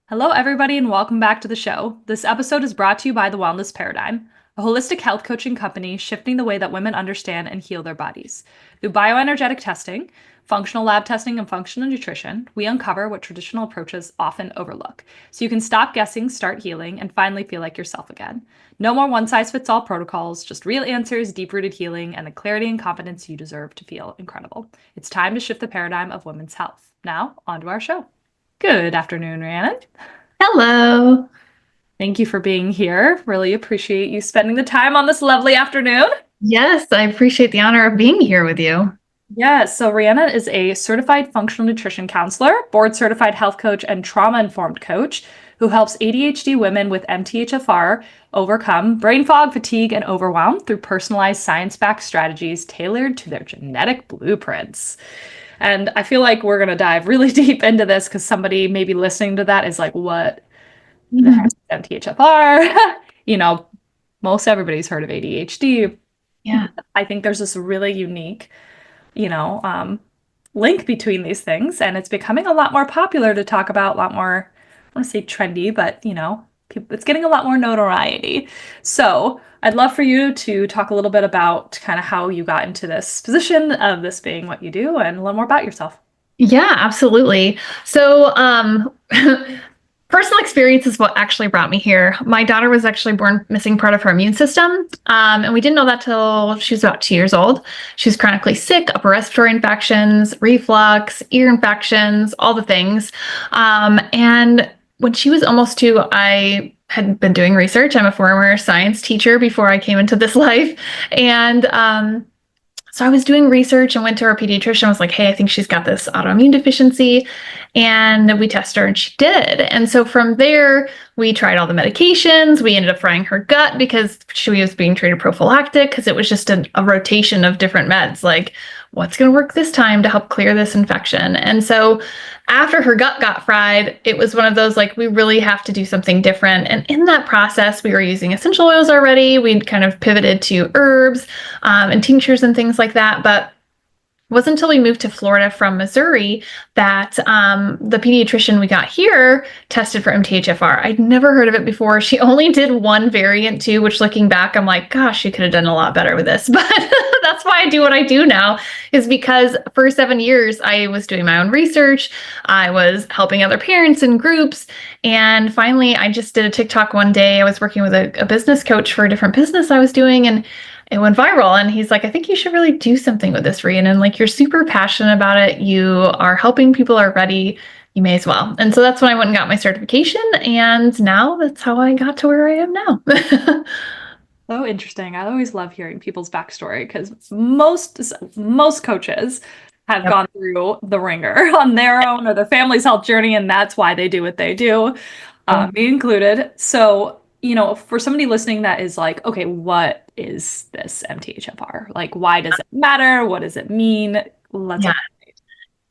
Hello, everybody, and welcome back to the show. This episode is brought to you by The Wellness Paradigm, a holistic health coaching company shifting the way that women understand and heal their bodies. Through bioenergetic testing, functional lab testing, and functional nutrition, we uncover what traditional approaches often overlook. So you can stop guessing, start healing, and finally feel like yourself again. No more one-size-fits-all protocols, just real answers, deep-rooted healing, and the clarity and confidence you deserve to feel incredible. It's time to shift the paradigm of women's health. Now, on to our show. Good afternoon, Rhiannon. Hello. Thank you for being here. Really appreciate you spending the time on this lovely afternoon. Yes, I appreciate the honor of being here with you. Yeah, so Rhiannon is a certified functional nutrition counselor, board certified health coach, and trauma informed coach who helps ADHD women with MTHFR overcome brain fog, fatigue, and overwhelm through personalized science backed strategies tailored to their genetic blueprints. And I feel like we're going to dive really deep into this because somebody maybe listening to that is like, what the heck Mhm. is MTHFR? You know, most everybody's heard of ADHD. Yeah. I think there's this really unique, you know, link between these things, and it's becoming a lot more popular to talk about, a lot more, I want to say trendy, but it's getting a lot more notoriety. So I'd love for you to talk a little bit about kind of how you got into this position of this being what you do and a little more about yourself. Yeah, absolutely. Personal experience is what actually brought me here. My daughter was actually born missing part of her immune system, and we didn't know that till she was about 2 years old. She was chronically sick, upper respiratory infections, reflux, ear infections, all the things. And when she was almost two, I had been doing research. I'm a former science teacher before I came into this life, and so I was doing research and went to our pediatrician. I was like, hey, I think she's got this autoimmune deficiency. And we tested her and she did. And so from there, we tried all the medications. We ended up frying her gut because she was being treated prophylactic because it was just a rotation of different meds. Like, what's going to work this time to help clear this infection? And so after her gut got fried, it was one of those like, we really have to do something different. And in that process, we were using essential oils already. We'd kind of pivoted to herbs and tinctures and things like that. But it wasn't until we moved to Florida from Missouri that the pediatrician we got here tested for MTHFR. I'd never heard of it before. She only did one variant too, which looking back, I'm like, gosh, she could have done a lot better with this. But that's why I do what I do now, is because for 7 years, I was doing my own research. I was helping other parents in groups. And finally, I just did a TikTok one day. I was working with a business coach for a different business I was doing. And it went viral, and he's like, I think you should really do something with this, Rhiannon. Like, you're super passionate about it. You are helping people already. You may as well. And so that's when I went and got my certification. And now that's how I got to where I am now. So interesting. I always love hearing people's backstory because most coaches have Yep. gone through the ringer on their own or their family's health journey, and that's why they do what they do, me included. So, for somebody listening that is like, okay, what is this MTHFR? Like, why does it matter? What does it mean? Let's Yeah.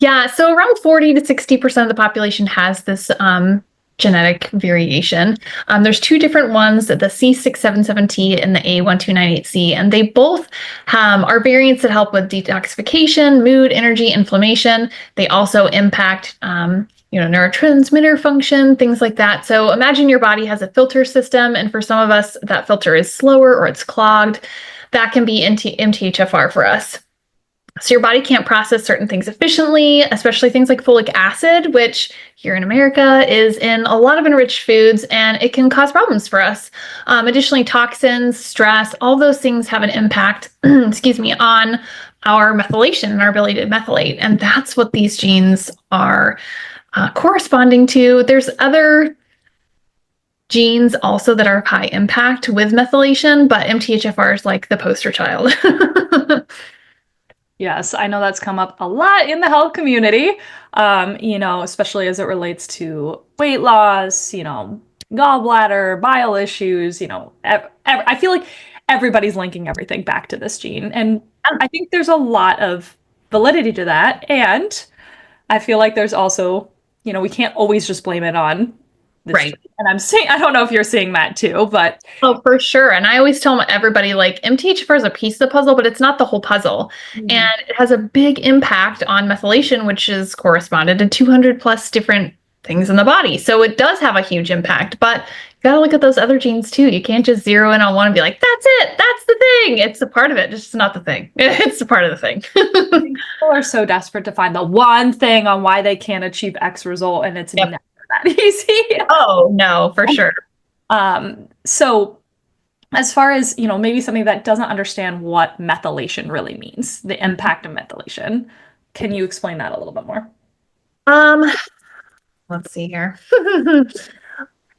Yeah. So around 40 to 60% of the population has this genetic variation. There's two different ones, the C677T and the A1298C, and they both are variants that help with detoxification, mood, energy, inflammation. They also impact neurotransmitter function, things like that. So imagine your body has a filter system, and for some of us, that filter is slower or it's clogged. That can be MTHFR for us. So your body can't process certain things efficiently, especially things like folic acid, which here in America is in a lot of enriched foods, and it can cause problems for us. Additionally, toxins, stress, all those things have an impact, excuse me, on our methylation and our ability to methylate. And that's what these genes are corresponding to. There's other genes also that are of high impact with methylation, but MTHFR is like the poster child. Yes, I know that's come up a lot in the health community, especially as it relates to weight loss, gallbladder, bile issues, I feel like everybody's linking everything back to this gene. And I think there's a lot of validity to that. And I feel like there's also, we can't always just blame it on this Right. gene. And I don't know if you're seeing that too, but Oh, for sure. And I always tell everybody like MTHFR is a piece of the puzzle, but it's not the whole puzzle. Mhm. And it has a big impact on methylation, which is corresponded to 200 plus different things in the body. So it does have a huge impact, but you got to look at those other genes too. You can't just zero in on one and be like, that's it. That's the thing. It's a part of it. Just not the thing. It's a part of the thing. People are so desperate to find the one thing on why they can't achieve X result, and it's Yep. never that easy. Oh, no, for sure. So as far as, maybe somebody that doesn't understand what methylation really means, the impact of methylation, can you explain that a little bit more? Um, let's see here.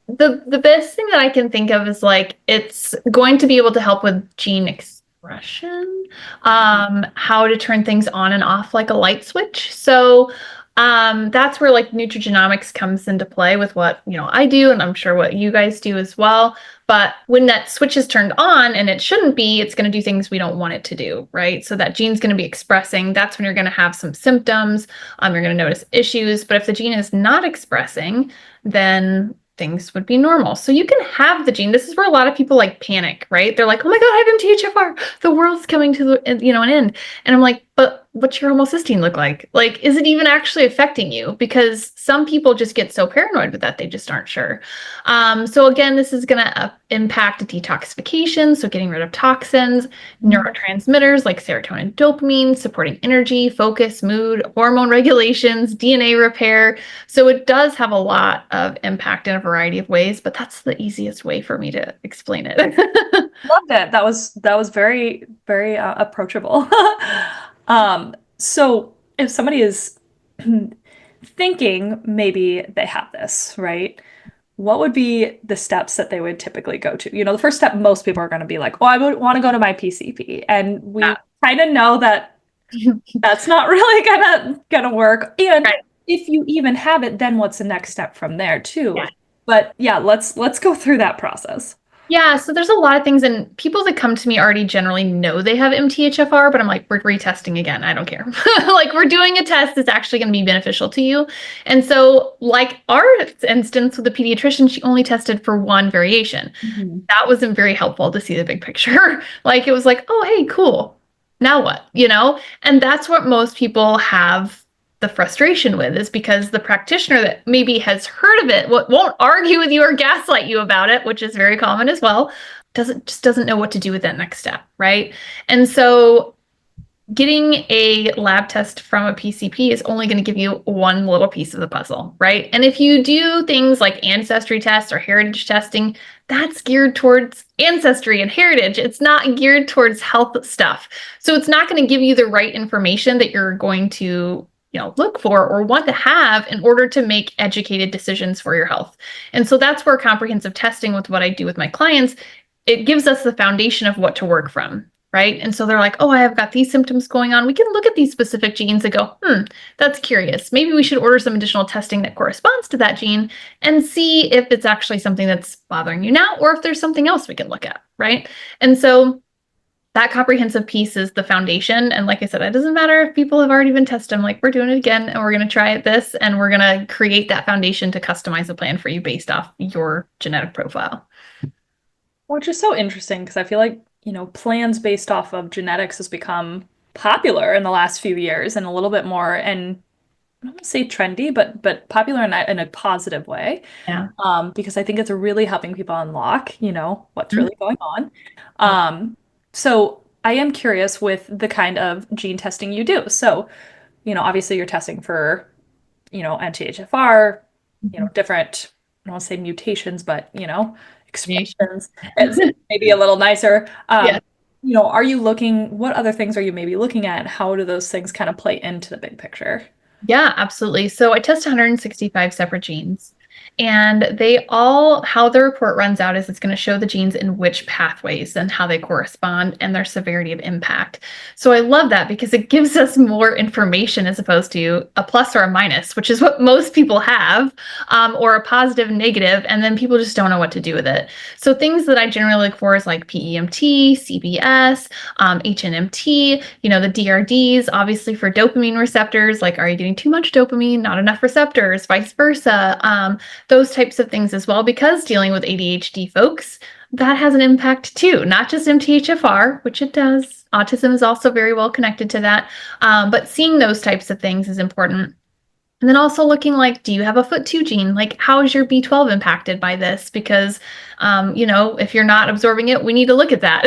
The best thing that I can think of is like it's going to be able to help with gene expression, how to turn things on and off like a light switch. So that's where like nutrigenomics comes into play with what I do, and I'm sure what you guys do as well. But when that switch is turned on and it shouldn't be, it's going to do things we don't want it to do, right? So that gene's going to be expressing. That's when you're going to have some symptoms. You're going to notice issues. But if the gene is not expressing, then things would be normal. So you can have the gene. This is where a lot of people like panic, right? They're like, oh my God, I have MTHFR. The world's coming to an end. And I'm like, but what's your homocysteine look like? Like, is it even actually affecting you? Because some people just get so paranoid with that, they just aren't sure. So again, this is going to impact detoxification. So getting rid of toxins, neurotransmitters like serotonin, dopamine, supporting energy, focus, mood, hormone regulations, DNA repair. So it does have a lot of impact in a variety of ways, but that's the easiest way for me to explain it. Loved it. That was very, very approachable. So if somebody is thinking maybe they have this, right? What would be the steps that they would typically go to? The first step, most people are going to be like, oh, I would want to go to my PCP. And we kind of know that that's not really gonna work. And Right. if you even have it, then what's the next step from there too? Yeah. But yeah, let's go through that process. Yeah, so there's a lot of things, and people that come to me already generally know they have MTHFR, but I'm like, we're retesting again. I don't care. Like, we're doing a test that's actually going to be beneficial to you. And so, like our instance with the pediatrician, she only tested for one variation. That wasn't very helpful to see the big picture. Like, it was like, oh, hey, cool. Now what? And that's what most people have the frustration with, is because the practitioner that maybe has heard of it, won't argue with you or gaslight you about it, which is very common as well, doesn't know what to do with that next step, right? And so getting a lab test from a PCP is only going to give you one little piece of the puzzle, right? And if you do things like ancestry tests or heritage testing, that's geared towards ancestry and heritage. It's not geared towards health stuff. So it's not going to give you the right information that you're going to look for or want to have in order to make educated decisions for your health. And so that's where comprehensive testing, with what I do with my clients, it gives us the foundation of what to work from, right? And so they're like, oh, I have got these symptoms going on. We can look at these specific genes and go, that's curious. Maybe we should order some additional testing that corresponds to that gene and see if it's actually something that's bothering you now, or if there's something else we can look at, right? And so that comprehensive piece is the foundation. And like I said, it doesn't matter if people have already been tested. I'm like, we're doing it again, and we're going to try this, and we're going to create that foundation to customize a plan for you based off your genetic profile. Which is so interesting, because I feel like, plans based off of genetics has become popular in the last few years, and a little bit more, and I don't want to say trendy, but popular in a positive way. Yeah. Because I think it's really helping people unlock, what's really going on. So I am curious with the kind of gene testing you do. So, obviously you're testing for, MTHFR, different, I don't want to say mutations, but, expressions. It's maybe a little nicer. Yeah. Are you what other things are you maybe looking at? How do those things kind of play into the big picture? Yeah, absolutely. So I test 165 separate genes, and how the report runs out is it's going to show the genes in which pathways and how they correspond and their severity of impact. So I love that, because it gives us more information as opposed to a plus or a minus, which is what most people have, or a positive, negative, and then people just don't know what to do with it. So things that I generally look for is like PEMT, CBS, HNMT, the DRDs, obviously for dopamine receptors, like are you getting too much dopamine, not enough receptors, vice versa, those types of things as well, because dealing with ADHD folks, that has an impact too, not just MTHFR, which it does. Autism is also very well connected to that, but seeing those types of things is important. And then also looking like, do you have a FOOT2 gene? Like, how is your B12 impacted by this? Because, if you're not absorbing it, we need to look at that,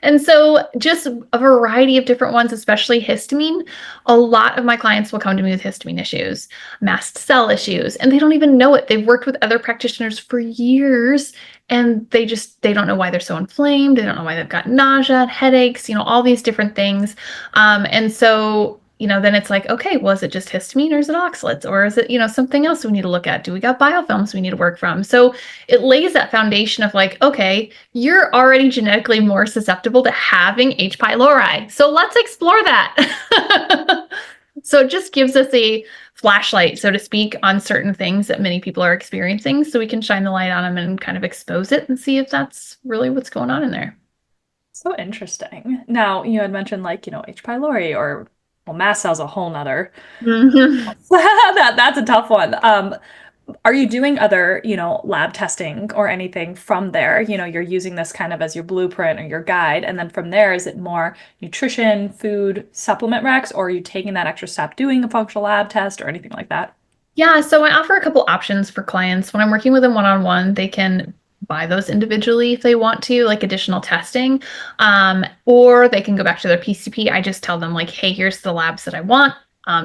And so just a variety of different ones, especially histamine. A lot of my clients will come to me with histamine issues, mast cell issues, and they don't even know it. They've worked with other practitioners for years and they don't know why they're so inflamed. They don't know why they've got nausea, headaches, all these different things. And so then it's like, okay, well, is it just histamine or is it oxalates or is it, something else we need to look at? Do we got biofilms we need to work from? So it lays that foundation of like, okay, you're already genetically more susceptible to having H. pylori. So let's explore that. So it just gives us a flashlight, so to speak, on certain things that many people are experiencing so we can shine the light on them and kind of expose it and see if that's really what's going on in there. So interesting. Now, you had mentioned like, H. pylori or well, mast cell's a whole nother. Mhm. That's a tough one. Are you doing other, lab testing or anything from there? You're using this kind of as your blueprint or your guide, and then from there, is it more nutrition, food, supplement recs, or are you taking that extra step doing a functional lab test or anything like that? Yeah, so I offer a couple options for clients. When I'm working with them one-on-one, they can buy those individually if they want to, like additional testing, or they can go back to their PCP. I just tell them like, hey, here's the labs that I want.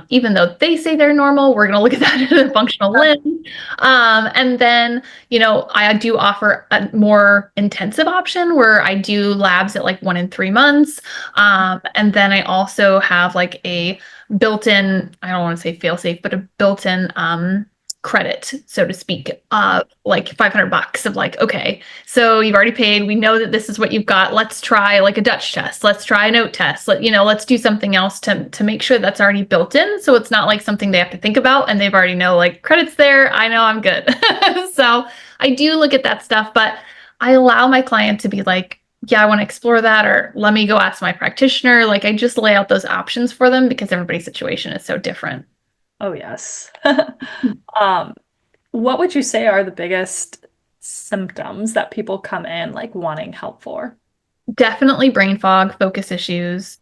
Even though they say they're normal, we're going to look at that in a functional lens. And then, I do offer a more intensive option where I do labs at like 1 in 3 months. And then I also have like a built-in, I don't want to say fail-safe, but a built-in credit, so to speak, like $500 of like, okay, so you've already paid. We know that this is what you've got. Let's try like a Dutch test. Let's try a note test. Let's do something else to make sure that's already built in. So it's not like something they have to think about and they've already know like credits there. I know I'm good. So I do look at that stuff, but I allow my client to be like, yeah, I want to explore that, or let me go ask my practitioner. Like I just lay out those options for them because everybody's situation is so different. Oh, yes. Um, what would you say are the biggest symptoms that people come in like wanting help for? Definitely brain fog, focus issues,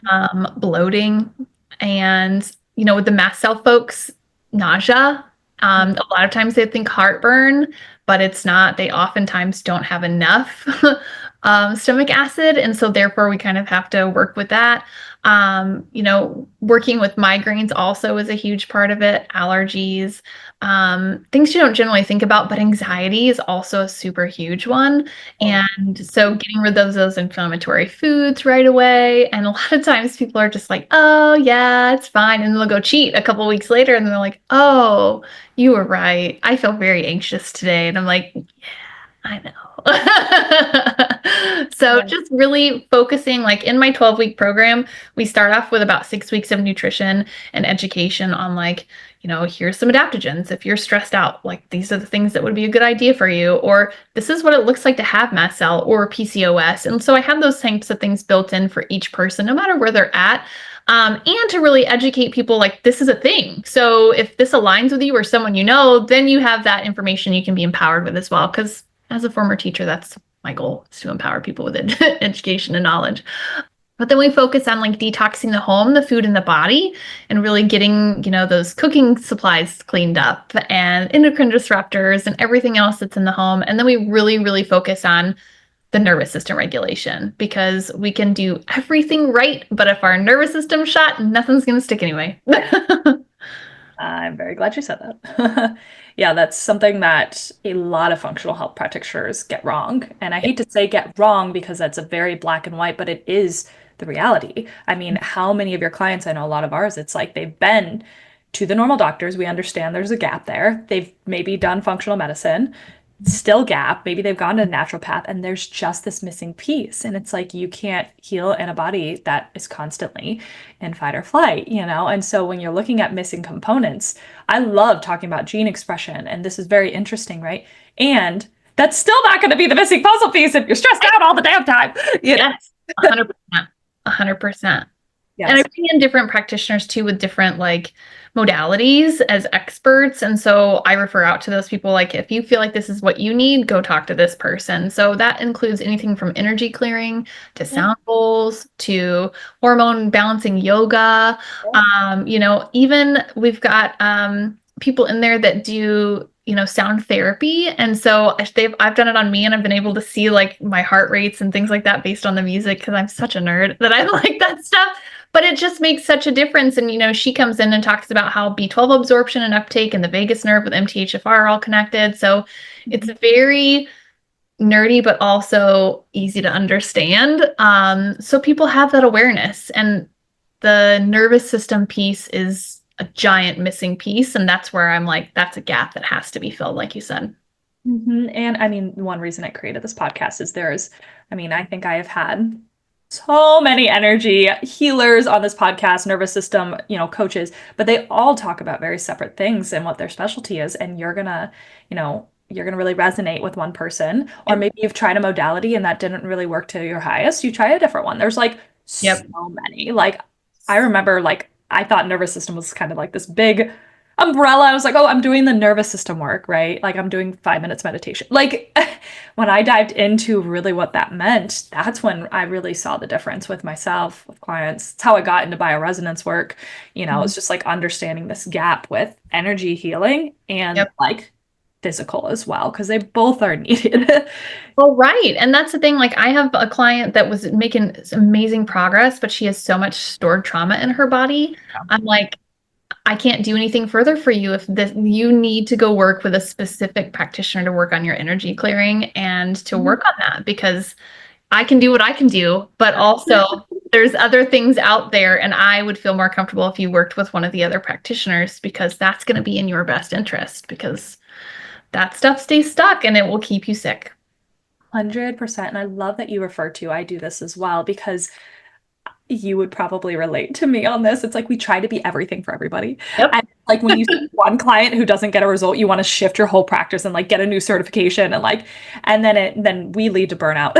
Um, bloating, and with the mast cell folks, nausea. A lot of times they think heartburn, but it's not. They oftentimes don't have enough stomach acid, and so therefore we kind of have to work with that. Working with migraines also is a huge part of it. Allergies, things you don't generally think about, but anxiety is also a super huge one. oh, And so getting rid of those inflammatory foods right away. And a lot of times people are just like, oh, yeah, it's fine. And they'll go cheat a couple weeks later and they're like, oh, you were right. I feel very anxious today. And I'm like, yeah, I know. So yeah. just really focusing, like in my 12-week program, we start off with about 6 weeks of nutrition and education on like, here's some adaptogens. If you're stressed out, like these are the things that would be a good idea for you, or this is what it looks like to have mast cell or PCOS. And so I have those types of things built in for each person, no matter where they're at. And to really educate people like this is a thing. So if this aligns with you or someone then you have that information you can be empowered with as well. Because as a former teacher, that's my goal is to empower people with education and knowledge. But then we focus on like detoxing the home, the food and the body, and really getting, those cooking supplies cleaned up and endocrine disruptors and everything else that's in the home. And then we really, really focus on the nervous system regulation because we can do everything right. But if our nervous system's shot, nothing's going to stick anyway. I'm very glad you said that. Yeah, that's something that a lot of functional health practitioners get wrong. And I hate to say get wrong because that's a very black and white, but it is the reality. I mean, how many of your clients, I know a lot of ours, it's like they've been to the normal doctors. We understand there's a gap there. They've maybe done functional medicine, still gap. Maybe they've gone to naturopath and there's just this missing piece. And it's like you can't heal in a body that is constantly in fight or flight, And so when you're looking at missing components, I love talking about gene expression, and this is very interesting, right? And that's still not going to be the missing puzzle piece if you're stressed out all the damn time, Yes, 100%. 100%. And I Yes. bring in different practitioners too with different like modalities as experts. And so I refer out to those people like, if you feel like this is what you need, go talk to this person. So that includes anything from energy clearing to Yeah. sound bowls to hormone balancing yoga. Yeah. Even we've got people in there that do sound therapy, and so I've done it on me, and I've been able to see like my heart rates and things like that based on the music because I'm such a nerd that I like that stuff. But it just makes such a difference. And she comes in and talks about how B12 absorption and uptake and the vagus nerve with MTHFR are all connected. So it's very nerdy, but also easy to understand. So people have that awareness, and the nervous system piece is a giant missing piece. And that's where I'm like, that's a gap that has to be filled, like you said. And I mean, one reason I created this podcast is I think I have had so many energy healers on this podcast, nervous system, coaches, but they all talk about very separate things and what their specialty is. And you're gonna really resonate with one person, or Yep. maybe you've tried a modality and that didn't really work to your highest. You try a different one. There's like so Yep. many. Like I remember, like I thought nervous system was kind of like this big umbrella. I was like, oh, I'm doing the nervous system work, right? Like I'm doing 5 minutes meditation. Like when I dived into really what that meant, that's when I really saw the difference with myself, with clients. It's how I got into bioresonance work. It's just like understanding this gap with energy healing and Yep. like physical as well, because they both are needed. Well, right. And that's the thing. Like, I have a client that was making amazing progress, but she has so much stored trauma in her body. I'm like, I can't do anything further for you if you need to go work with a specific practitioner to work on your energy clearing and to work on that, because I can do what I can do, but also there's other things out there, and I would feel more comfortable if you worked with one of the other practitioners, because that's going to be in your best interest, because that stuff stays stuck and it will keep you sick. 100%. And I love that you refer to, I do this as well, because you would probably relate to me on this. It's like we try to be everything for everybody. Yep. And like when you see one client who doesn't get a result, you want to shift your whole practice and like get a new certification and then we lead to burnout,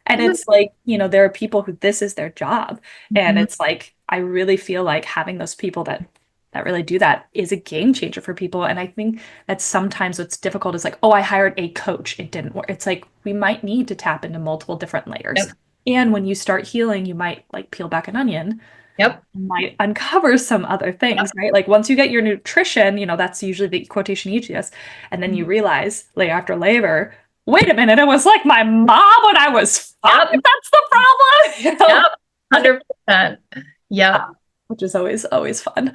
And it's like, there are people who this is their job. And Mhm. it's like I really feel like having those people that really do that is a game changer for people. And I think that sometimes what's difficult is like, oh, I hired a coach, it didn't work. It's like we might need to tap into multiple different layers. Yep. And when you start healing, you might like peel back an onion, Yep. might uncover some other things, right? Like once you get your nutrition, that's usually the quotation you use. And then you realize layer after labor, wait a minute, it was like my mom when I was five. Yep. That's the problem. Yep. 100%. Yep. Which is always fun.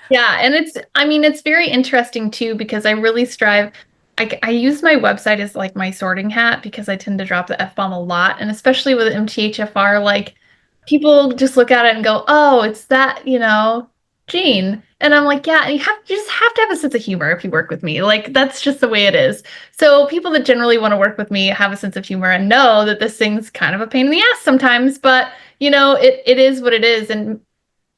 Yeah, and it's very interesting too, because I really strive. I use my website as like my sorting hat, because I tend to drop the F-bomb a lot, and especially with MTHFR, like people just look at it and go, "Oh, it's that, gene." And I'm like, "Yeah, you just have to have a sense of humor if you work with me. Like that's just the way it is." So people that generally want to work with me have a sense of humor and know that this thing's kind of a pain in the ass sometimes, but it is what it is. And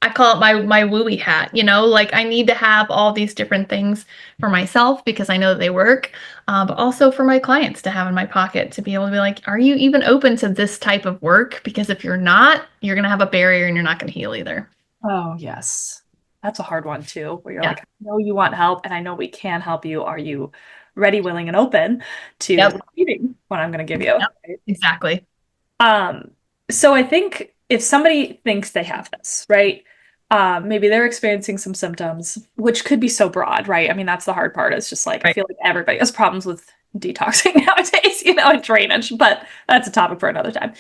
I call it my wooey hat, like I need to have all these different things for myself because I know that they work, but also for my clients to have in my pocket to be able to be like, are you even open to this type of work? Because if you're not, you're going to have a barrier and you're not going to heal either. Oh, yes. That's a hard one too, where you're Yeah. like, I know you want help and I know we can help you. Are you ready, willing, and open to Yep. receiving what I'm going to give you? Yep. Right? Exactly. Um, so I think if somebody thinks they have this, right? Maybe they're experiencing some symptoms, which could be so broad, right? I mean, that's the hard part. It's just like I Right. feel like everybody has problems with detoxing nowadays, and drainage, but that's a topic for another time.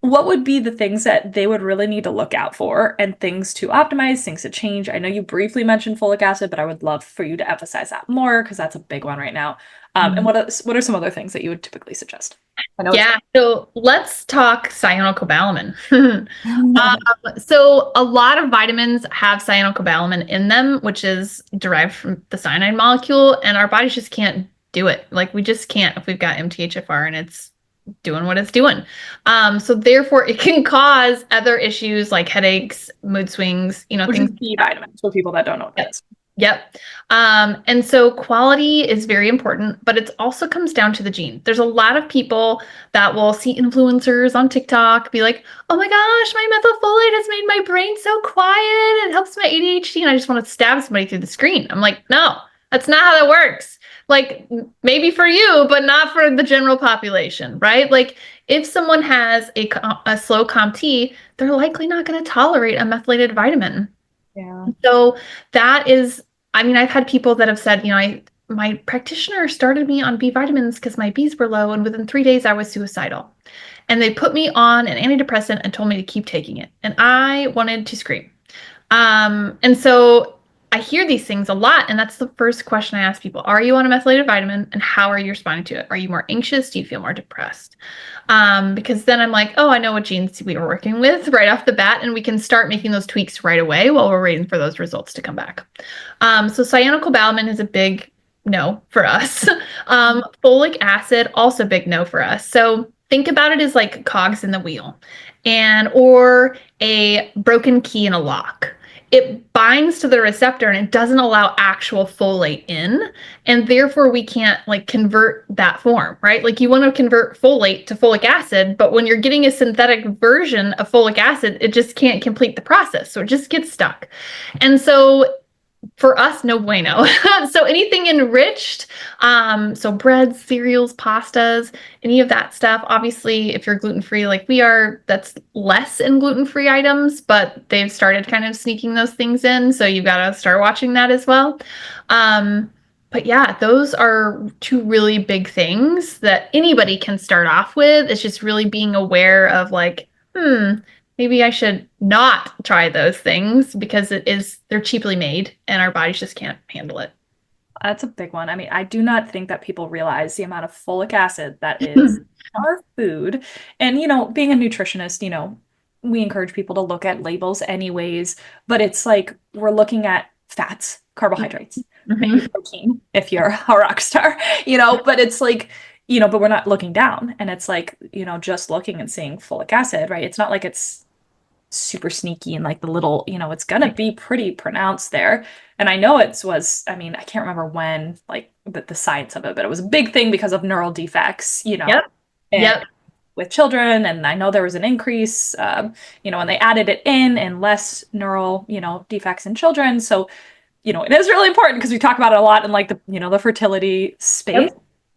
What would be the things that they would really need to look out for and things to optimize, things to change? I know you briefly mentioned folic acid, but I would love for you to emphasize that more because that's a big one right now. And what are some other things that you would typically suggest? I know Yeah, so let's talk cyanocobalamin. it's So a lot of vitamins have cyanocobalamin in them, which is derived from the cyanide molecule, and our bodies just can't do it. Like we just can't if we've got MTHFR and it's doing what it's doing. So therefore it can cause other issues like headaches, mood swings, which is things. B vitamins for people that don't know what that is. Yep. And so quality is very important, but it also comes down to the gene. There's a lot of people that will see influencers on TikTok be like, oh my gosh, my methylfolate has made my brain so quiet. It helps my ADHD. And I just want to stab somebody through the screen. I'm like, no, that's not how that works. Like maybe for you, but not for the general population, right? Like if someone has a slow COMT, they're likely not going to tolerate a methylated vitamin. Yeah. So that is, I mean, I've had people that have said, my practitioner started me on B vitamins because my Bs were low, and within 3 days I was suicidal. And they put me on an antidepressant and told me to keep taking it. And I wanted to scream. And so I hear these things a lot, and that's the first question I ask people. Are you on a methylated vitamin, and how are you responding to it? Are you more anxious? Do you feel more depressed? Because then I'm like, oh, I know what genes we are working with right off the bat, and we can start making those tweaks right away while we're waiting for those results to come back. So cyanocobalamin is a big no for us. Folic acid, also big no for us. So think about it as like cogs in the wheel or a broken key in a lock. It binds to the receptor and it doesn't allow actual folate in, and therefore we can't like convert that form, right? Like you want to convert folate to folic acid, but when you're getting a synthetic version of folic acid, it just can't complete the process, so it just gets stuck. And so for us, no bueno. So anything enriched, so breads, cereals, pastas, any of that stuff. Obviously, if you're gluten-free like we are, that's less in gluten-free items, but they've started kind of sneaking those things in. So you've got to start watching that as well. But yeah, those are two really big things that anybody can start off with. It's just really being aware of like, maybe I should not try those things because they're cheaply made and our bodies just can't handle it. That's a big one. I mean, I do not think that people realize the amount of folic acid that is in our food. And, being a nutritionist, we encourage people to look at labels anyways, but it's like we're looking at fats, carbohydrates, maybe Mhm. protein if you're a rock star, but it's like, but we're not looking down. And it's like, just looking and seeing folic acid, right? It's not like it's super sneaky and like the little, it's gonna be pretty pronounced there. And I know I mean, I can't remember when, like the science of it, but it was a big thing because of neural defects, Yep. and Yep. with children. And I know there was an increase, and they added it in and less neural, defects in children. So, it is really important because we talk about it a lot in like the fertility space,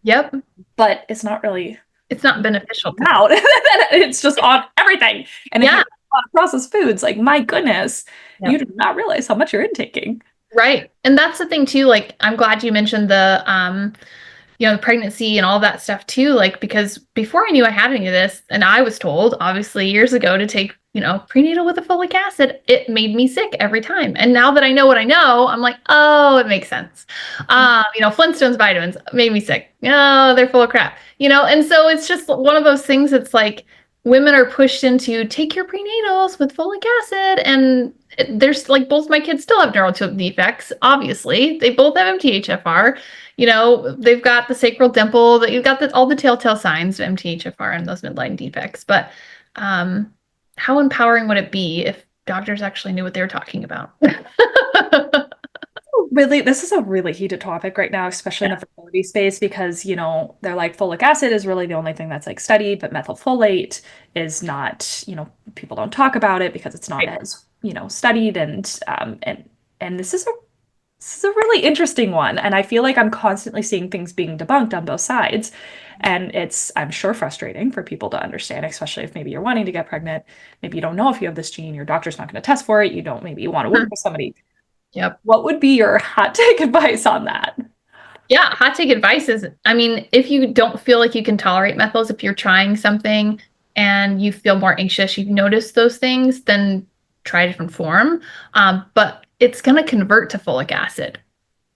Yep. Yep. but it's not really It's not beneficial to out. It's just on everything. And if you Yeah. have a lot of processed foods, like my goodness, you Yep. do not realize how much you're intaking. Right. And that's the thing too. Like, I'm glad you mentioned the pregnancy and all that stuff too. Like, because before I knew I had any of this, and I was told, obviously, years ago to take, prenatal with a folic acid, it made me sick every time. And now that I know what I know, I'm like, oh, it makes sense. Flintstones vitamins made me sick. Oh, they're full of crap. And so it's just one of those things that's like women are pushed into take your prenatals with folic acid. And there's like both my kids still have neural tube defects, obviously. They both have MTHFR. They've got the sacral dimple, that you've got all the telltale signs of MTHFR and those midline defects. But how empowering would it be if doctors actually knew what they were talking about? Really, this is a really heated topic right now, especially in the fertility space, because, they're like folic acid is really the only thing that's like studied, but methylfolate is not, people don't talk about it because it's not Right. as, studied. And this is a really interesting one. And I feel like I'm constantly seeing things being debunked on both sides. And it's, I'm sure, frustrating for people to understand, especially if maybe you're wanting to get pregnant. Maybe you don't know if you have this gene, your doctor's not going to test for it. Maybe you want to work with somebody. Yep. What would be your hot take advice on that? Yeah, hot take advice is, I mean, if you don't feel like you can tolerate methyls, if you're trying something and you feel more anxious, you notice those things, then try a different form. But it's going to convert to folic acid.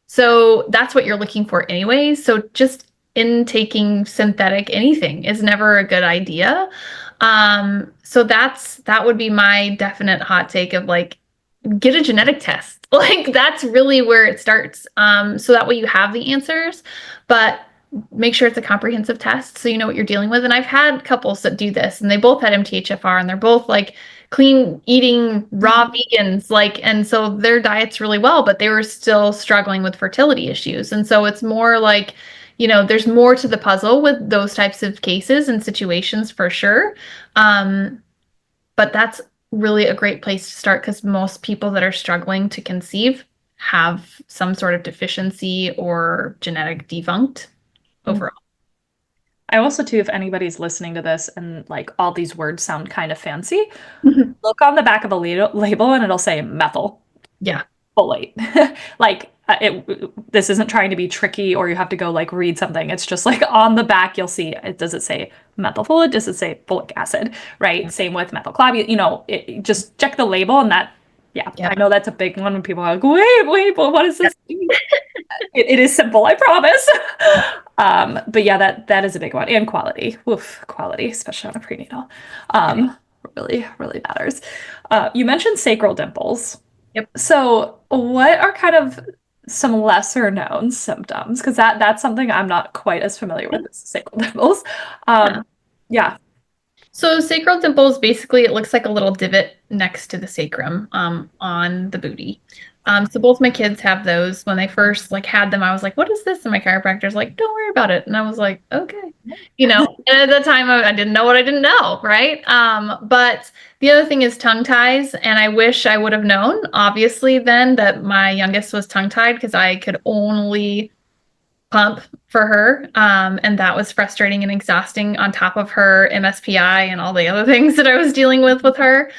So that's what you're looking for anyways. So just intaking synthetic anything is never a good idea. So that would be my definite hot take of like, get a genetic test. Like that's really where it starts. So that way you have the answers, but make sure it's a comprehensive test so you know what you're dealing with. And I've had couples that do this and they both had MTHFR and they're both like clean eating raw vegans, like, and so their diet's really well, but they were still struggling with fertility issues. And so it's more like, there's more to the puzzle with those types of cases and situations for sure. But that's really a great place to start because most people that are struggling to conceive have some sort of deficiency or genetic defunct overall. I also too, if anybody's listening to this and like all these words sound kind of fancy, look on the back of a label and it'll say methyl Yeah. folate. Like this isn't trying to be tricky or you have to go like read something. It's just like on the back you'll see does it say methylfolate? Does it say folic acid? Right? Yeah. Same with methylcobalamin. Just check the label and that. Yeah, Yeah. I know that's a big one when people are like, wait, but what is this? It is simple, I promise. But yeah, that is a big one. And quality. Oof, quality, especially on a prenatal. Really, really matters. You mentioned sacral dimples. Yep. So what are kind of some lesser known symptoms? Because that's something I'm not quite as familiar with as sacral dimples. Yeah. Yeah. So sacral dimples, basically, it looks like a little divot next to the sacrum on the booty. So both my kids have those. When they first had them, I was like, "What is this?" And my chiropractor's like, "Don't worry about it." And I was like, "Okay," And at the time, I didn't know what I didn't know, right? But the other thing is tongue ties, and I wish I would have known, obviously, then that my youngest was tongue tied because I could only pump for her. And that was frustrating and exhausting on top of her MSPI and all the other things that I was dealing with her.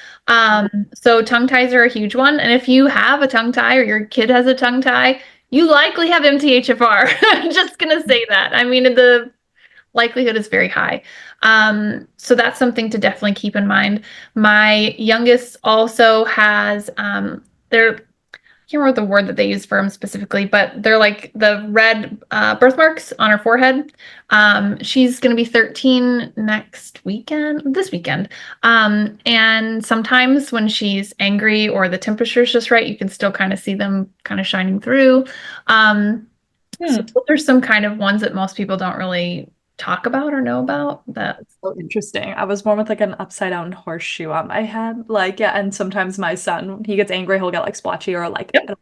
So tongue ties are a huge one. And if you have a tongue tie or your kid has a tongue tie, you likely have MTHFR. I'm just going to say that. I mean, the likelihood is very high. So that's something to definitely keep in mind. My youngest also has, they're I can't remember the word that they use for them specifically, but they're like the red birthmarks on her forehead. She's going to be 13 this weekend. And sometimes when she's angry or the temperature's just right, you can still kind of see them kind of shining through. So those are some kind of ones that most people don't really talk about or know about. That's so interesting. I was born with like an upside down horseshoe on my head. Like, yeah, and sometimes my son, when he gets angry, he'll get like splotchy or like, Yep.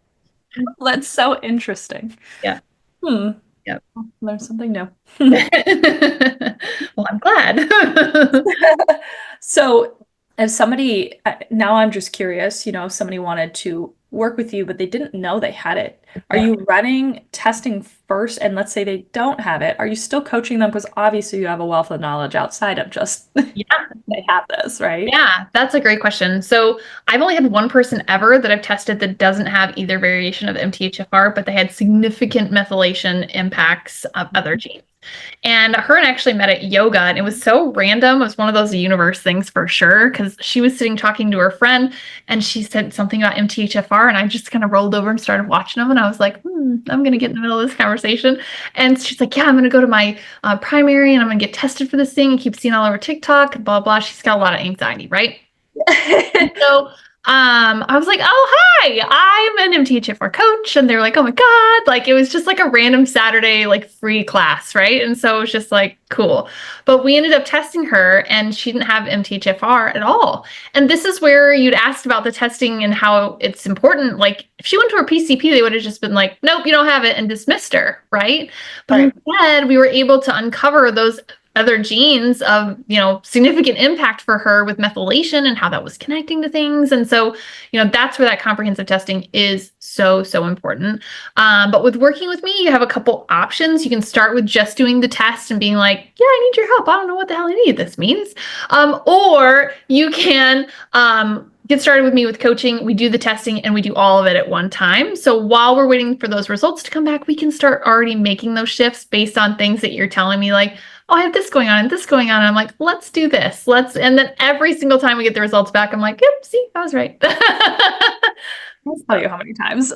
That's so interesting. Yeah. Yep. Learn something new. Well, I'm glad. So if somebody, now I'm just curious, if somebody wanted to work with you, but they didn't know they had it, are you running testing first? And let's say they don't have it, are you still coaching them? Because obviously you have a wealth of knowledge outside of just they have this, right? Yeah, that's a great question. So I've only had one person ever that I've tested that doesn't have either variation of MTHFR, but they had significant methylation impacts of other genes. And her and I actually met at yoga, and it was so random. It was one of those universe things for sure, because she was sitting talking to her friend, and she said something about MTHFR, and I just kind of rolled over and started watching them, and I was like, I'm going to get in the middle of this conversation. And she's like, yeah, I'm going to go to my primary, and I'm going to get tested for this thing, and keep seeing all over TikTok, blah, blah. She's got a lot of anxiety, right? So I was like, oh, hi, I'm an MTHFR coach. And they're like, oh my God. Like, it was just like a random Saturday, like free class. Right. And so it was just like, cool. But we ended up testing her and she didn't have MTHFR at all. And this is where you'd asked about the testing and how it's important. Like, if she went to her PCP, they would have just been like, nope, you don't have it, and dismissed her. Right. But instead, we were able to uncover those other genes of, significant impact for her with methylation and how that was connecting to things. And so, that's where that comprehensive testing is so, so important. But with working with me, you have a couple options. You can start with just doing the test and being like, yeah, I need your help. I don't know what the hell any of this means. Or you can, get started with me with coaching. We do the testing and we do all of it at one time. So while we're waiting for those results to come back, we can start already making those shifts based on things that you're telling me, like, oh, I have this going on and this going on. And I'm like, let's do this. And then every single time we get the results back, I'm like, yep, see, I was right. I'll tell you how many times,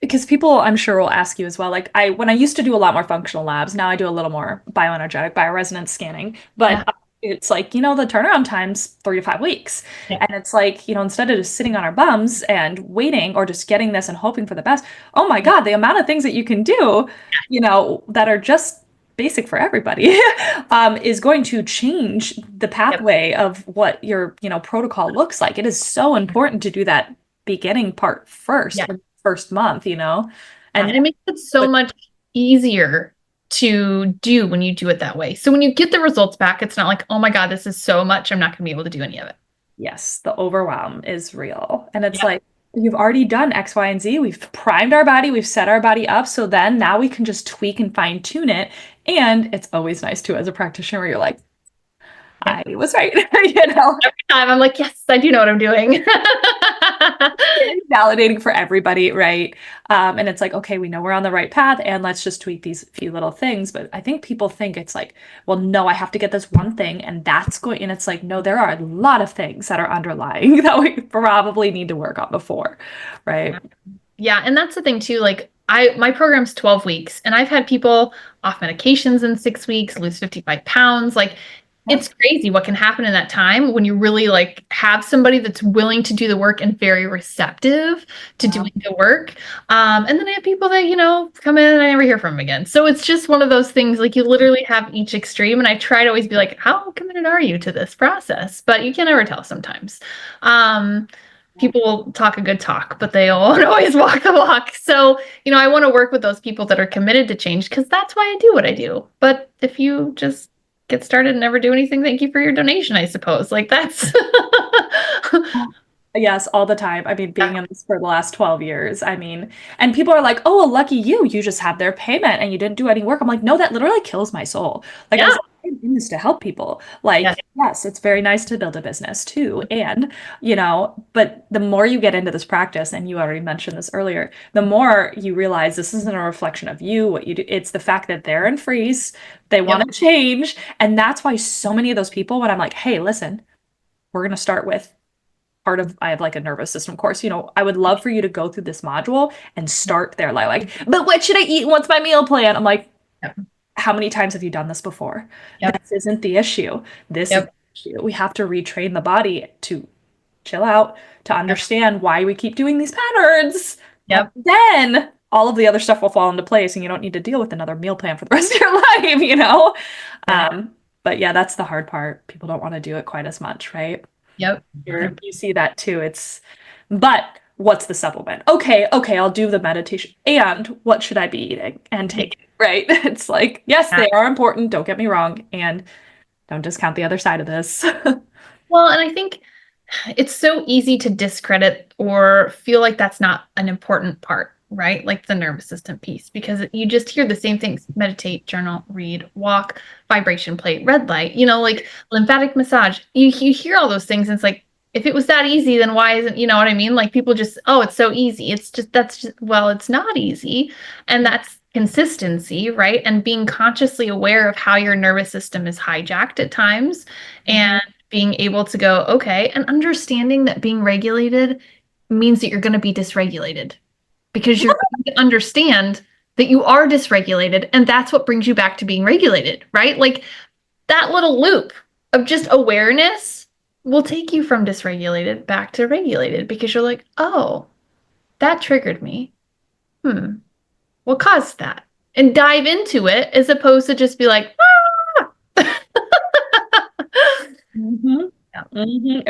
because people I'm sure will ask you as well. Like when I used to do a lot more functional labs, now I do a little more bioenergetic, bioresonance scanning, but it's like, the turnaround time's 3 to 5 weeks. Yeah. And it's like, instead of just sitting on our bums and waiting or just getting this and hoping for the best, oh my God, the amount of things that you can do, that are just basic for everybody, is going to change the Yep. pathway of what your, protocol looks like. It is so important to do that beginning part first, Yeah. the first month, Yeah. and And it makes it so but much easier to do when you do it that way. So when you get the results back, it's not like, oh my God, this is so much. I'm not going to be able to do any of it. yes, the overwhelm is real. And it's Yeah. like, you've already done X, Y, and Z. We've primed our body, we've set our body up. So then now we can just tweak and fine tune it. And it's always nice too, as a practitioner, where you're like, Yep. I was right, you know? Every time I'm like, yes, I do know what I'm doing. Very validating for everybody, right? And it's like, okay, we know we're on the right path, and let's just tweak these few little things. But I think people think it's like, well, no, I have to get this one thing, and that's going. And it's like, no, there are a lot of things that are underlying that we probably need to work on before, right? Yeah, and that's the thing too. Like my program's 12 weeks and I've had people off medications in 6 weeks, lose 55 pounds. Like Yeah. it's crazy what can happen in that time when you really like have somebody that's willing to do the work and very receptive to Yeah. doing the work. And then I have people that, come in and I never hear from them again. So it's just one of those things, like you literally have each extreme. And I try to always be like, how committed are you to this process? But you can never tell sometimes. People will talk a good talk, but they won't always walk the walk. So, I want to work with those people that are committed to change because that's why I do what I do. But if you just get started and never do anything, thank you for your donation, I suppose. Like that's Yes, all the time. I mean, being in this for the last 12 years, I mean, and people are like, oh, well, lucky you, you just have their payment and you didn't do any work. I'm like, no, that literally kills my soul. Like, I yeah, was like, I'm in this to help people. yeah, Like, yes, it's very nice to build a business too. And, but the more you get into this practice, and you already mentioned this earlier, the more you realize this isn't a reflection of you, what you do. It's the fact that they're in freeze, they want yep, to change. And that's why so many of those people, when I'm like, hey, listen, we're going to start with I have like a nervous system course. I would love for you to go through this module and start there. But what should I eat? What's my meal plan? I'm like, yep, how many times have you done this before? yep, This isn't the issue. This is yep, the issue. We have to retrain the body to chill out, to yep, understand why we keep doing these patterns. And yep, then all of the other stuff will fall into place and you don't need to deal with another meal plan for the rest of your life? yeah, Um, but yeah, that's the hard part. People don't want to do it quite as much, right? yep. You see that too. But what's the supplement? Okay, I'll do the meditation. And what should I be eating and taking, right? It's like, yes, Yeah. they are important, don't get me wrong, and don't discount the other side of this. Well, and I think it's so easy to discredit or feel like that's not an important part, right? Like the nervous system piece, because you just hear the same things: meditate, journal, read, walk, vibration plate, red light, like lymphatic massage. You hear all those things, and it's like, if it was that easy, then why isn't, you know what I mean? Like people just, oh, it's so easy. Well, it's not easy. And that's consistency, right? And being consciously aware of how your nervous system is hijacked at times and being able to go, okay, and understanding that being regulated means that you're going to be dysregulated because you're going to understand that you are dysregulated and that's what brings you back to being regulated, right? Like that little loop of just awareness will take you from dysregulated back to regulated because you're like, oh, that triggered me. What caused that? And dive into it as opposed to just be like, ah. Mhm. Yeah.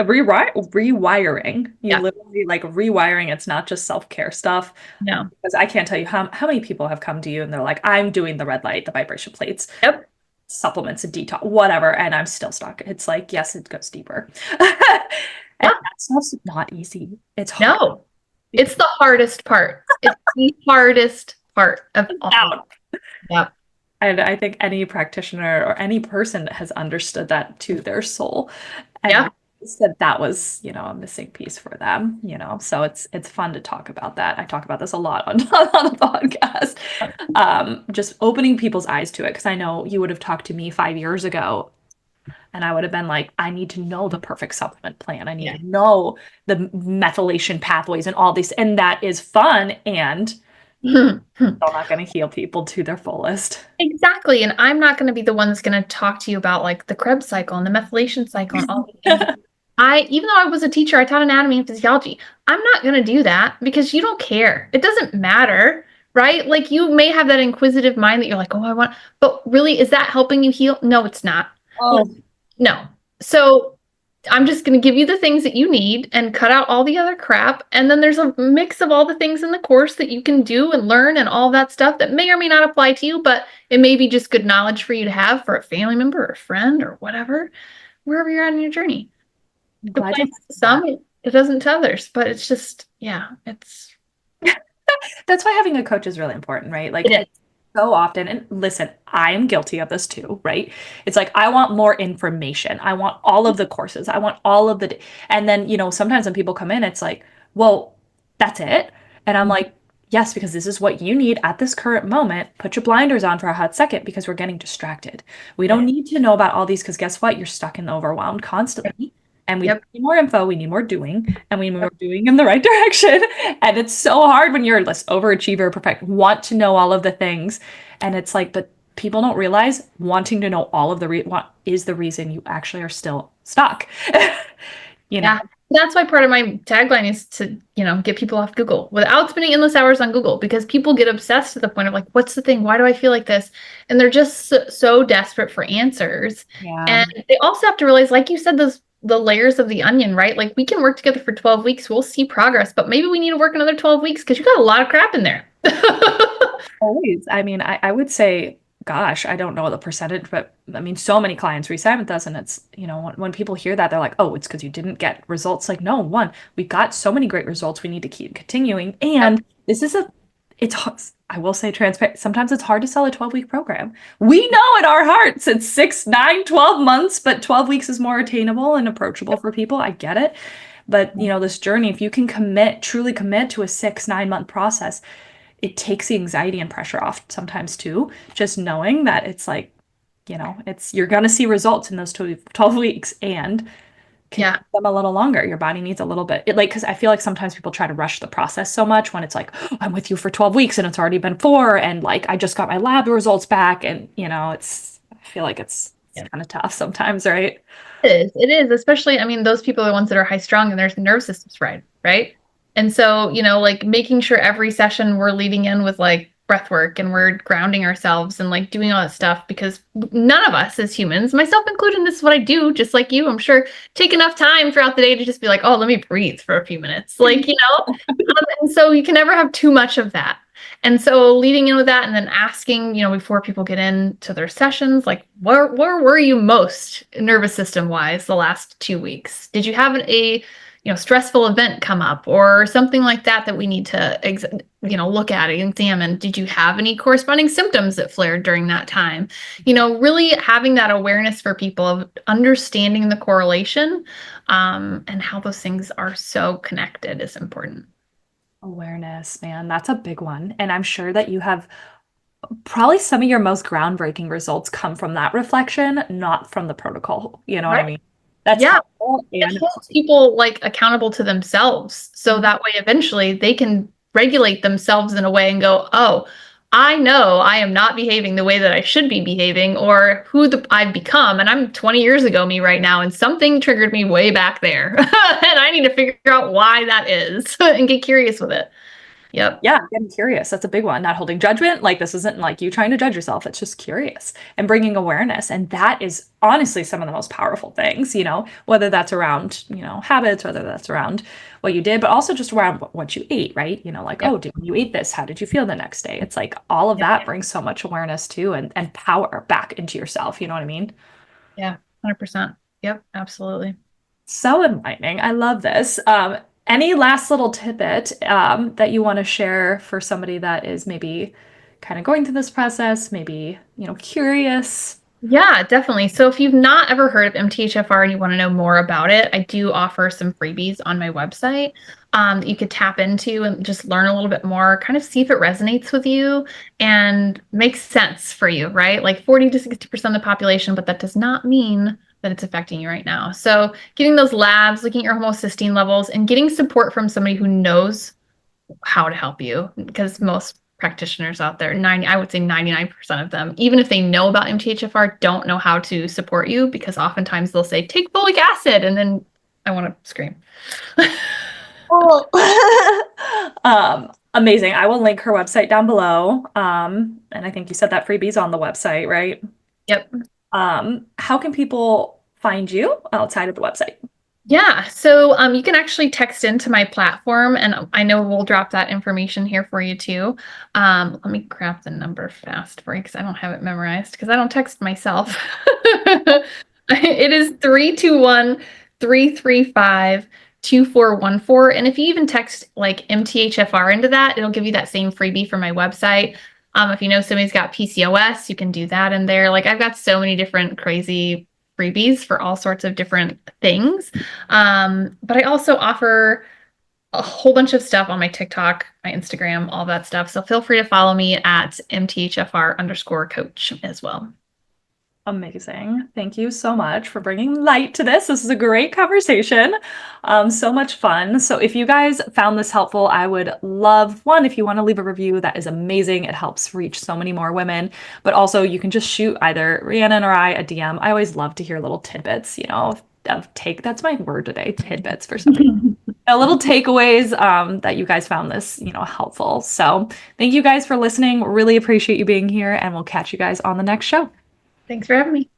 Rewiring. You Yeah. literally like rewiring. It's not just self-care stuff. No. Because I can't tell you how many people have come to you and they're like, I'm doing the red light, the vibration plates, Yep. supplements, and detox, whatever, and I'm still stuck. It's like, yes, it goes deeper. And Yeah. that stuff's not easy. It's hard. No. It's the hardest part. It's the hardest part of all. Out. Yep. And I think any practitioner or any person has understood that to their soul Yeah. and said that was, a missing piece for them. So it's fun to talk about that. I talk about this a lot on, on the podcast. Just opening people's eyes to it. Because I know you would have talked to me 5 years ago and I would have been like, I need to know the perfect supplement plan. I need Yeah. to know the methylation pathways and all these. And that is fun and still not going to heal people to their fullest. Exactly. And I'm not going to be the one that's going to talk to you about like the Krebs cycle and the methylation cycle and all the things. Even though I was a teacher, I taught anatomy and physiology. I'm not going to do that because you don't care. It doesn't matter, right? Like you may have that inquisitive mind that you're like, oh, I want, but really, is that helping you heal? No, it's not. Like, Oh, no. So I'm just going to give you the things that you need and cut out all the other crap. And then there's a mix of all the things in the course that you can do and learn and all that stuff that may or may not apply to you, but it may be just good knowledge for you to have for a family member or a friend or whatever, wherever you're at in your journey. I'm It glad you applies to mentioned that. some, it doesn't to others, but it's just, yeah, That's why having a coach is really important, right? it Like is. it's so often, and listen, I'm guilty of this too, right? It's like I want more information. I want all of the courses. I want all of the, and then, sometimes when people come in, it's like, well, that's it. And I'm like, yes, because this is what you need at this current moment. Put your blinders on for a hot second because we're getting distracted. We don't need to know about all these because guess what? You're stuck in the overwhelmed constantly. And we Yep. need more info, we need more doing, and we need more doing in the right direction. And it's so hard when you're this overachiever, perfect, want to know all of the things. And it's like, but people don't realize wanting to know all of what is the reason you actually are still stuck. You know, Yeah. That's why part of my tagline is to, get people off Google without spending endless hours on Google because people get obsessed to the point of like, what's the thing? Why do I feel like this? And they're just so desperate for answers. yeah. And they also have to realize, like you said, the layers of the onion, right? Like we can work together for 12 weeks, we'll see progress, but maybe we need to work another 12 weeks because you got a lot of crap in there. Always. I mean, I would say, gosh, I don't know the percentage, but I mean, so many clients resign with us, and it's, when people hear that, they're like, oh, it's because you didn't get results. Like, no, one, we got so many great results. We need to keep continuing. Yep. And this is it's, I will say transparent. Sometimes it's hard to sell a 12-week program. We know in our hearts it's 6, 9, 12 months, but 12 weeks is more attainable and approachable for people. I get it. But, this journey, if you can truly commit to a 6, 9 month process, it takes the anxiety and pressure off sometimes too. Just knowing that it's like, you're going to see results in those 12 weeks and can Yeah. keep them a little longer. Your body needs a little bit. Because I feel like sometimes people try to rush the process so much when it's like, oh, I'm with you for 12 weeks and it's already been 4. And like, I just got my lab results back. And, I feel like it's kind of tough sometimes, right? It is. It is, especially, I mean, those people are the ones that are high strung and their nervous system's fried, right? And so, like making sure every session we're leading in with like breath work and we're grounding ourselves and like doing all that stuff because none of us as humans, myself included, this is what I do, just like you, I'm sure, take enough time throughout the day to just be like, oh, let me breathe for a few minutes. Like, and so you can never have too much of that. And so leading in with that and then asking, before people get into their sessions, like where were you most nervous system wise the last 2 weeks? Did you have a stressful event come up or something like that that we need to look at and examine? Did you have any corresponding symptoms that flared during that time? Really having that awareness for people of understanding the correlation and how those things are so connected is important. Awareness, man, that's a big one. And I'm sure that you have probably some of your most groundbreaking results come from that reflection, not from the protocol. You know what I Right. mean? That's Yeah. helpful. It And holds people like accountable to themselves. So that way eventually they can regulate themselves in a way and go, oh, I know I am not behaving the way that I should be behaving or I've become. And I'm 20 years ago me right now, and something triggered me way back there. And I need to figure out why that is and get curious with it. Yep. yeah, getting curious. That's a big one. Not holding judgment. Like this isn't like you trying to judge yourself. It's just curious and bringing awareness. And that is honestly some of the most powerful things, whether that's around, habits, whether that's around what you did, but also just around what you ate, right? Like, Yep. oh, did you eat this? How did you feel the next day? It's like all of Yep. that brings so much awareness too and power back into yourself. You know what I mean? Yeah. 100%. Yep. Absolutely. So enlightening. I love this. Any last little tidbit that you want to share for somebody that is maybe kind of going through this process, maybe, curious? Yeah, definitely. So if you've not ever heard of MTHFR and you want to know more about it, I do offer some freebies on my website that you could tap into and just learn a little bit more, kind of see if it resonates with you and makes sense for you, right? Like 40 to 60% of the population, but that does not mean that it's affecting you right now. So getting those labs, looking at your homocysteine levels, and getting support from somebody who knows how to help you because most practitioners out there, I would say 99% of them, even if they know about MTHFR, don't know how to support you because oftentimes they'll say, take folic acid. And then I want to scream. Well, Amazing. I will link her website down below. And I think you said that freebie's on the website, right? Yep. How can people find you outside of the website? Yeah, so you can actually text into my platform, and I know we'll drop that information here for you too. Let me grab the number fast for you because I don't have it memorized because I don't text myself. It is 321-335-2414. And if you even text like MTHFR into that, it'll give you that same freebie for my website. If you know somebody's got PCOS, you can do that in there. Like I've got so many different crazy freebies for all sorts of different things. But I also offer a whole bunch of stuff on my TikTok, my Instagram, all that stuff. So feel free to follow me at MTHFR_coach as well. Amazing. Thank you so much for bringing light to this. This is a great conversation. So much fun. So if you guys found this helpful, I would love one, if you want to leave a review, that is amazing. It helps reach so many more women. But also you can just shoot either Rhiannon or I a DM. I always love to hear little tidbits, that's my word today, tidbits for some reason. Little takeaways that you guys found this, helpful. So thank you guys for listening. Really appreciate you being here, and we'll catch you guys on the next show. Thanks for having me.